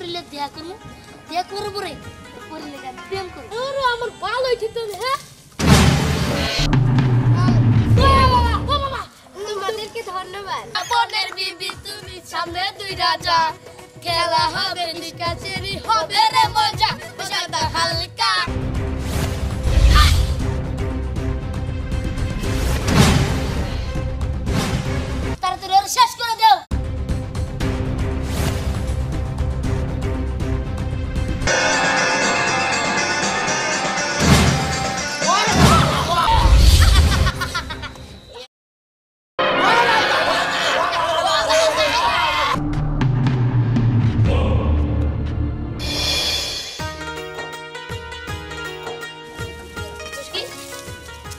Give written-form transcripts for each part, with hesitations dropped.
পরিলে দেখা করবো, দেখা করার পরে পরিলে প্রেম করবো। আরে আমার ভালো হইছে তো হ্যাঁ তোমাদেরকে ধন্যবাদ। আপনের বিবি তুমি সামনে দুই রাজা, খেলা হবে নিকাচেরি হবে রে মজা, সাদা হালকা তাড়াতাড়ি ওর শেষ করে দাও।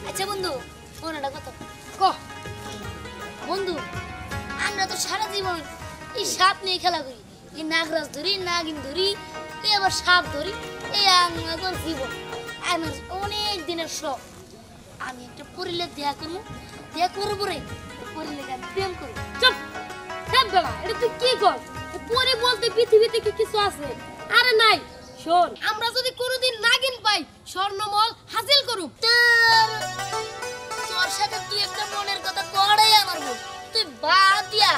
আচ্ছা বন্ধু, ফোনটা কত বন্ধু, আমরা তো সারা জীবন এই সাপ নিয়ে খেলা করি, এই নাগরাজ ধরি, নাগিন ধরি, এই আবার সাপ ধরি, এই আমাদের জীবন, আমার অনেক দিনের শখ। আমি একটা পরিলে দেখা করবো, দেখা করার পরে পরিলে প্রেম করবো। চুপ হ্যাঁ বেলা, এটা তুই কি কর? পরে বলতে পৃথিবীতে কি কিছু আছে? আরে নাই, শোন আমরা যদি কোনোদিন নাগিন পাই স্বর্ণমল হাসিল করুক। তোর সাথে তুই একটা মনের কথা কড়াই আমার বল, তুই বাদ দিয়া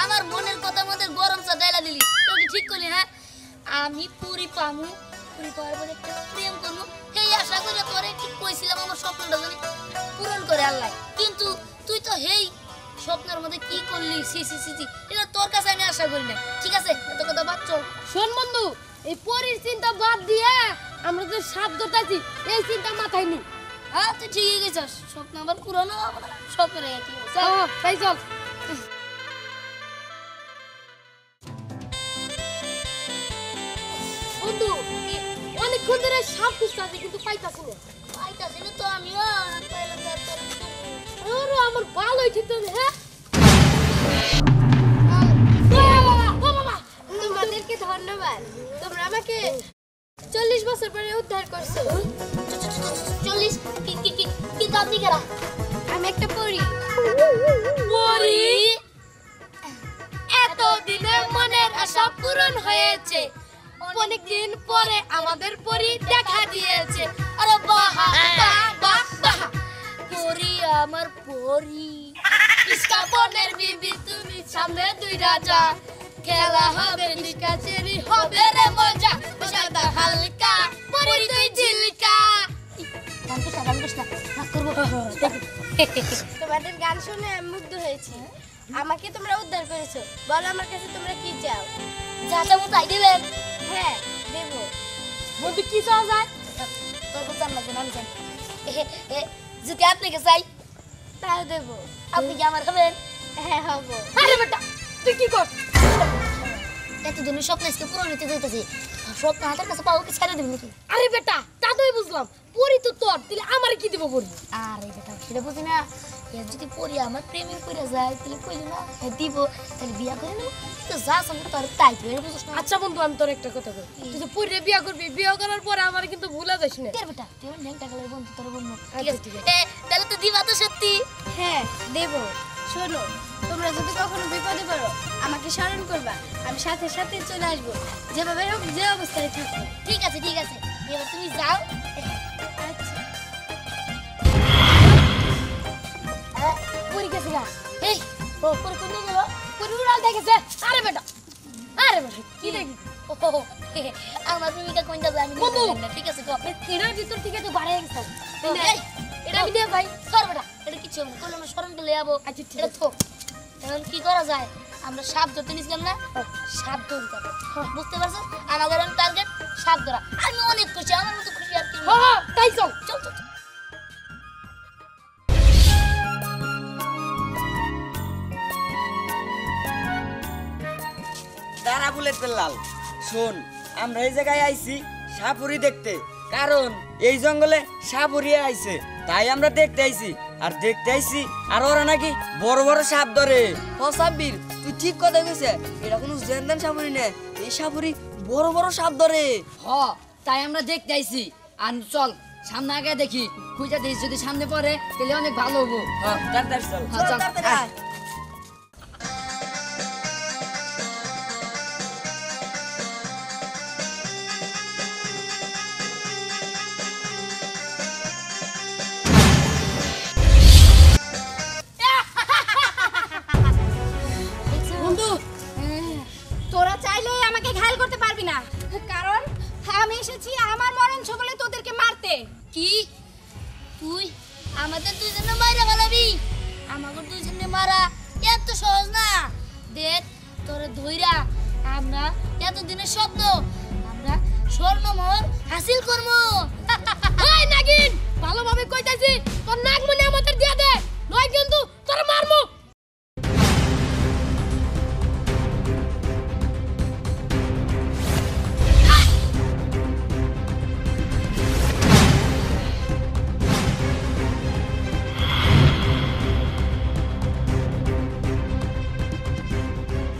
আমার মনের কথা মধ্যে গরম চা ডাইলা দিলি, তুই ঠিক করলি? হ্যাঁ আমি পুরি পামু, পুরি পাওয়ার পরে একটা প্রেম করবো, সেই আশা করে তোরে ঠিক কইছিলাম আমার স্বপ্নটা জানি পূরণ করে আল্লাহ। কিন্তু তুই তো হেই স্বপ্নের মধ্যে কি করলি, সি সি সি, এটা তোর কাছে আমি আশা করি না। ঠিক আছে, এত কথা বাদ চল। শোন বন্ধু, এই পরির চিন্তা বাদ দিয়ে আমরা যে সাপ ধরতেছি এই চিন্তা মাথায় নি। হ্যাঁ তুই ঠিকই গেছিস, স্বপ্ন আবার পুরানো স্বপ্নের একই তাই চল। বন্ধু অনেকক্ষণ ধরে সাপ খুঁজতে কিন্তু পাইতাছি না। পাইতাছি না তো আমিও, পাইলাম তো আর তোর কি করবো? আরে আমার ভালো হইছে তো হ্যাঁ তোমাদেরকে ধন্যবাদ, তোমরা আমাকে 40 বছর পরে উদ্ধার করছো। 40 কি দাদি করা? আমি একটা পরী। পরি এত দিনে মনের আশা পূরণ হয়েছে, অনেক দিন পরে আমাদের পরী দেখা দিয়েছে। আরে বাহ বাহ বাহ বাহ, পরি আমার পরি, ইস্কাপনের বিবি তুমি সামনে দুই রাজা, খেলা হবে নিকাচেরি হবে রে মজা, সাদা হালকা পরি তুই ঝিলকা। তোমাদের গান শুনে আমি মুগ্ধ হয়েছি। আমাকে তোমরা উদ্ধার করেছো, বলো আমার কাছে তোমরা কি চাও? যা চাবো তাই দেবেন? হ্যাঁ দেবো। বন্ধু কি চাওয়া যায়? তোর তো জান লাগবে না, আমি জানি। যদি আপনাকে চাই তাও দেবো। আপনি কি আমার খাবেন? হ্যাঁ হবো। আরে বেটা তুই কি কর? এতদিনের স্বপ্ন আজকে পূরণ হতে দিতেছি, স্বপ্ন হাতের কাছে পাবো কি ছেড়ে দেবেন নাকি? আরে বেটা তা তো বুঝলাম, পরি তো তোর, তাহলে আমার কি দেবো পরি? আরে বেটা সেটা বুঝি না, এর যদি পরি আমার প্রেমে পড়ে যায় তাহলে কইলি না দিব, তাহলে বিয়া করে নেব, তো যা সঙ্গে তোর তাই তো এর বুঝছ না? আচ্ছা বন্ধু আমি তোর একটা কথা কই, তুই তো পরিরে বিয়া করবি, বিয়া করার পরে আমার কিন্তু ভুলা যাস না। কে বেটা তুই আমার ন্যাংটা গেলে বন্ধু তোর বন্ধু, ঠিক আচ্ছা, আছে ঠিক তাহলে তো দিবা তো সত্যি? হ্যাঁ দেবো। শোনো, তোমরা যদি কখনো বিপদে পড়ো আমাকে স্মরণ করবা, আমি সাথে সাথে চলে আসবো, যেভাবে হোক যে অবস্থায় থাকো। ঠিক আছে ঠিক আছে, এবার তুমি যাও। আচ্ছা পরি গেছে গা, এই ও পরি কোন গেল? পরি উড়াল দেখেছে। আরে বেটা কি দেখি? আমার প্রেমিকা কোন যাবে আমি বন্ধু! জানি না, ঠিক আছে গো। এটার ভিতর থেকে তো বাড়ে গেছে। এই, এটা আমি দিয়ে ভাই সর বেটা, এটা কিছু হবে না, করলে আমরা স্মরণ করলে যাবো। আচ্ছা, ঠিক এটা আছে। থোক। এখন কি করা যায়, আমরা সাপ ধরতে নিছিলাম না, সাপ ধরতে হবে, বুঝতে পারছো? আমাদের টার্গেট সাপ ধরা। আমি অনেক খুশি, আমার মতো খুশি আর কি। হ্যাঁ তাই চল। চল চল চল। দাঁড়া বুলেট পেলাল, শোন আমরা এই জায়গায় আইছি সাপুরি দেখতে, কারণ এই জঙ্গলে সাপুরি আইছে তাই আমরা দেখতে আইছি। আর দেখতে আইছি আর ওরা নাকি বড় বড় সাপ ধরে। ও সাব্বির তুই ঠিক কথা কইছে, এটা কোনো জেনদান সাপুরি না, এই সাপুরি বড় বড় সাপ ধরে। হ তাই আমরা দেখতে আইছি। আর চল সামনে আগে দেখি, খুঁজে দেখি যদি সামনে পড়ে তাহলে অনেক ভালো হবো। হ্যাঁ তাড়াতাড়ি চল। হ্যাঁ, চল। আয়। পারবি না, কারণ আমি এসেছি আমার মরণ ছবলে তোদেরকে মারতে। কি তুই আমাদের দুইজনে মারা ফেলাবি? আমাকে দুইজনে মারা এত সহজ না। দেখ তোরে ধইরা আমরা এতদিনের স্বপ্ন আমরা স্বর্ণমহল হাসিল করবো। এই নাগিন, ভালোভাবে কইতাছি তোর নাগমণি আমাদের দিয়া দে, নয় কিন্তু তোর মারমু।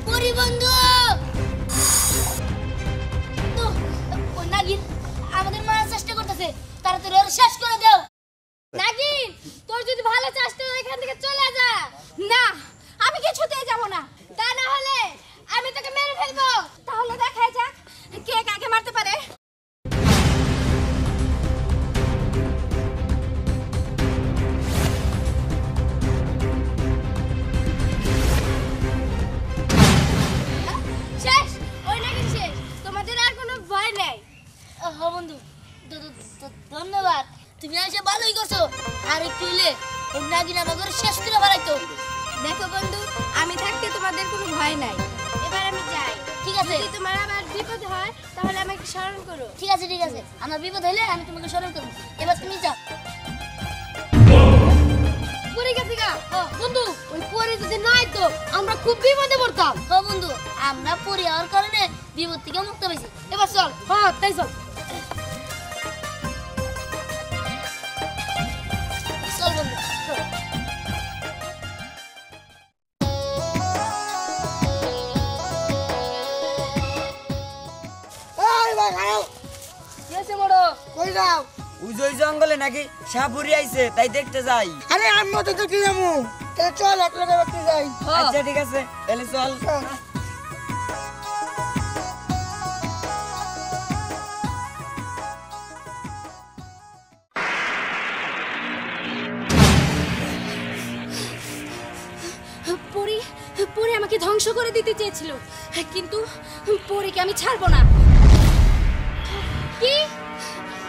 পরি বন্ধু তো ওই নাগিন আমাদের মারার চেষ্টা করতেছে, তাড়াতাড়ি ওর শেষ করে দাও। নাগিন, তোর যদি ভালো চাস তো এখান থেকে চলে যা। না, আমি কিছুতেই যাব না। তা না হলে আমি তোকে মেরে ফেলবো। তাহলে দেখা যাক কে কাকে মারতে পারে। শেষ, ওই নাকি শেষ। তোমাদের আর কোনো ভয় নেই। হ বন্ধু, ধন্যবাদ, তুমি এসে ভালোই করছো। আর একটু হইলে ওই নাগিন আমাকে শেষ করে ফেলাইতো। দেখো বন্ধু, আমি থাকতে তোমাদের কোনো ভয় নাই। এবার আমি যাই। ঠিক আছে, যদি তোমার আবার বিপদ হয় তাহলে আমাকে স্মরণ করো। ঠিক আছে, ঠিক আছে, আমার বিপদ হইলে আমি তোমাকে স্মরণ করবো। এবার তুমি যাও। পরে গেছি গা। বন্ধু, ওই পরে যদি নাই তো আমরা খুব বিপদে পড়তাম। হ বন্ধু, আমরা পরি হওয়ার কারণে বিপদ থেকে মুক্ত পেয়েছি। এবার চল। হ্যাঁ, তাই চল। চল বন্ধু, চল। এসে বড় কই যাও? ওই যে ওই জঙ্গলে নাকি সাপুরি আইছে, তাই দেখতে যাই। আরে আমি তো দেখি যাবো, তাহলে চল একলা দেখতে যাই। আচ্ছা ঠিক আছে, তাহলে চল। চল। পরি পরি আমাকে ধ্বংস করে দিতে চেয়েছিল, কিন্তু পরিকে আমি ছাড়বো না। কি?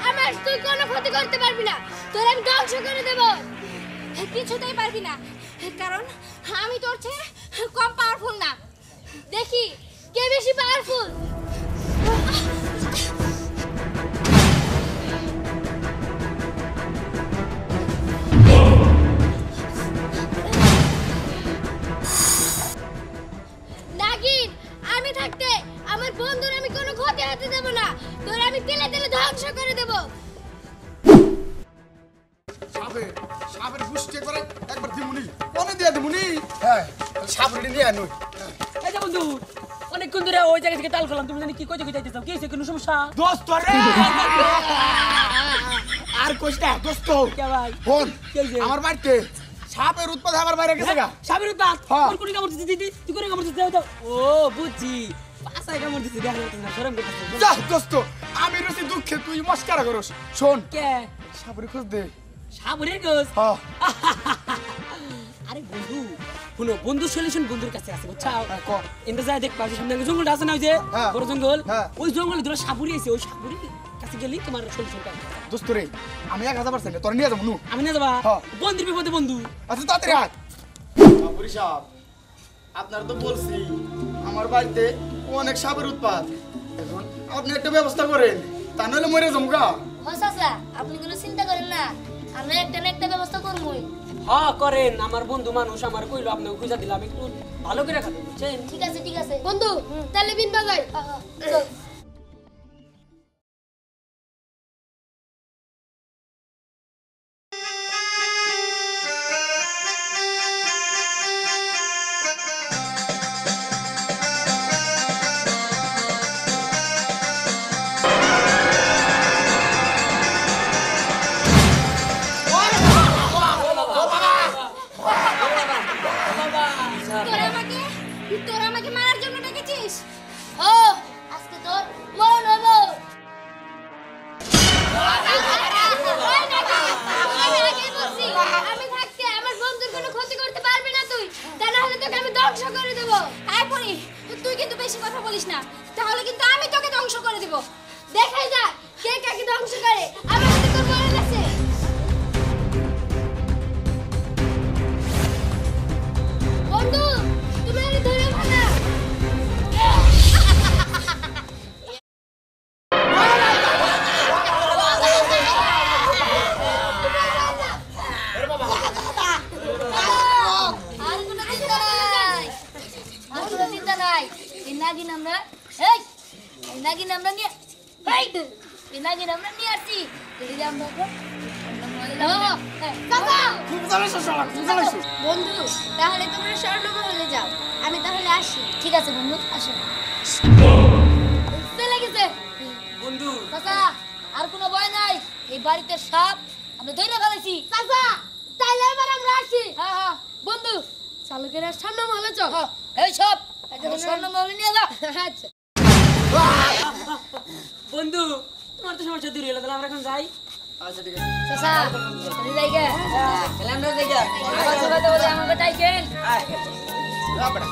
আমার তুই কোনো ক্ষতি করতে পারবি না, তোর আমি ধ্বংস করে দেব। কিছুতেই পারবি না, কারণ আমি তোর চেয়ে কম পাওয়ারফুল না। দেখি কে বেশি পাওয়ারফুল। নাগিন, আমি থাকতে আমার বন্ধুর আমি কোনো ক্ষতি হতে দেব না, তোর আমি তেলে তেলে ধ্বংস করে দেব। সাপের গুষ্টি করে একবার দিমুনি কোনে দিয়া দিমুনি। হ্যাঁ, সাপের নিয়ে আনো। এই যে বন্ধু, অনেকক্ষণ ধরে ওই জায়গা থেকে তাল খেলাম, তুমি জানি কি কইতে কইতে চাও? কি হইছে, কোনো সমস্যা? দোস্ত রে আর কোষ্টা দোস্ত কে ভাই? ফোন কি হইছে? আমার বাড়িতে সাপের উৎপাত আমার বাইরে গেছে গা। সাবির উত্তাপ হ্যাঁ। কোন কোন কামড় দিতে দিদি তুই কোন কামড় দিতে দাও। ও বুঝছি, পাছায় কামড় দিতে দেখা যাচ্ছে না, শরম করতেছে। যা দোস্ত, আমি রসি দুঃখে তুই মস্কারা করস। শোন, কে? সাপের খোঁজ দে। সাবরের গোস। হ্যাঁ আরে বন্ধু, শুনো, বন্ধু সলিউশন বন্ধুর কাছে আছে, বুঝছাও? হ্যাঁ, ক। এন্ড যায় দেখ পাশে সামনে জঙ্গলটা আছে না, ওই যে হ্যাঁ। বড় জঙ্গল, হ্যাঁ। ওই জঙ্গলে ধরো সাবুরি আছে, ওই সাবুরি কাছে গেলি তোমার সলিউশন পাবে। দোস্ত রে, আমি 1000% তোর নিয়ে যাবো নু। আমি না যাবা হ্যাঁ। বন্ধুর বিপদে বন্ধু। আচ্ছা তাড়াতাড়ি আয়। বাবুরি সাহেব, আপনার তো বলছি আমার বাড়িতে অনেক সাপের উৎপাত। এখন আপনি একটা ব্যবস্থা করেন, তা নইলে মরে যাবো গা। হ চাচা, আপনি কোনো চিন্তা করেন না, আমরা একটা না একটা ব্যবস্থা করবোই। হ্যাঁ করেন, আমার বন্ধু মানুষ আমার কইলো, আপনাকে খুঁজা দিলাম, একটু ভালো করে খাবেন, বুঝছেন? ঠিক আছে, ঠিক আছে বন্ধু, তাহলে বিন বাজাই। চল। তোরা আমাকে মারার জন্য ডেকেছিস? ও আজকে তোর মরণ হলো। আমি আগেই বলছি, আমি থাকতে আমার বন্ধুর কোনো ক্ষতি করতে পারবি না তুই, তা না হলে তোকে আমি ধ্বংস করে দেব। আয় পরি, তুই কিন্তু বেশি কথা বলিস না, তাহলে কিন্তু আমি তোকে ধ্বংস দিব দেখাই যাক কে কাকে ধ্বংস করে আমার সাথে তোর মনে আছে বন্ধু তুমি আরে ধরে ভালো আর কোনো চিন্তা নাই আর কোনো চিন্তা নাই এই নাগিন আমরা এই নাগিন আমরা নিয়ে এই নাগিন আমরা নিয়ে আসছি এই যে আমরা খুব জ্বালাইছো শালা, খুব জ্বালাইছো। বন্ধু তাহলে তোমরা স্বর্ণমহলে যাও আমি তাহলে আসি ঠিক আছে বন্ধু আসো চলে গেছে বন্ধু চাচা আর কোনো ভয় নাই এই বাড়িতে সাপ আমরা ধরে ফেলেছি চাচা তাইলে এবার আমরা আসি হ্যাঁ হ্যাঁ বন্ধু চালকের সামনে মহলে চল এই সব স্বর্ণ মহলে নিয়ে যা আচ্ছা বন্ধু তোমার তো সমস্যা দূর হলো তাহলে আমরা এখন যাই আচ্ছা ঠিক আছে। চাচা চলে যাই গে তাহলে আমরা দেখি কথা বলে আমাকে টাইকেন আয় যা বেটা।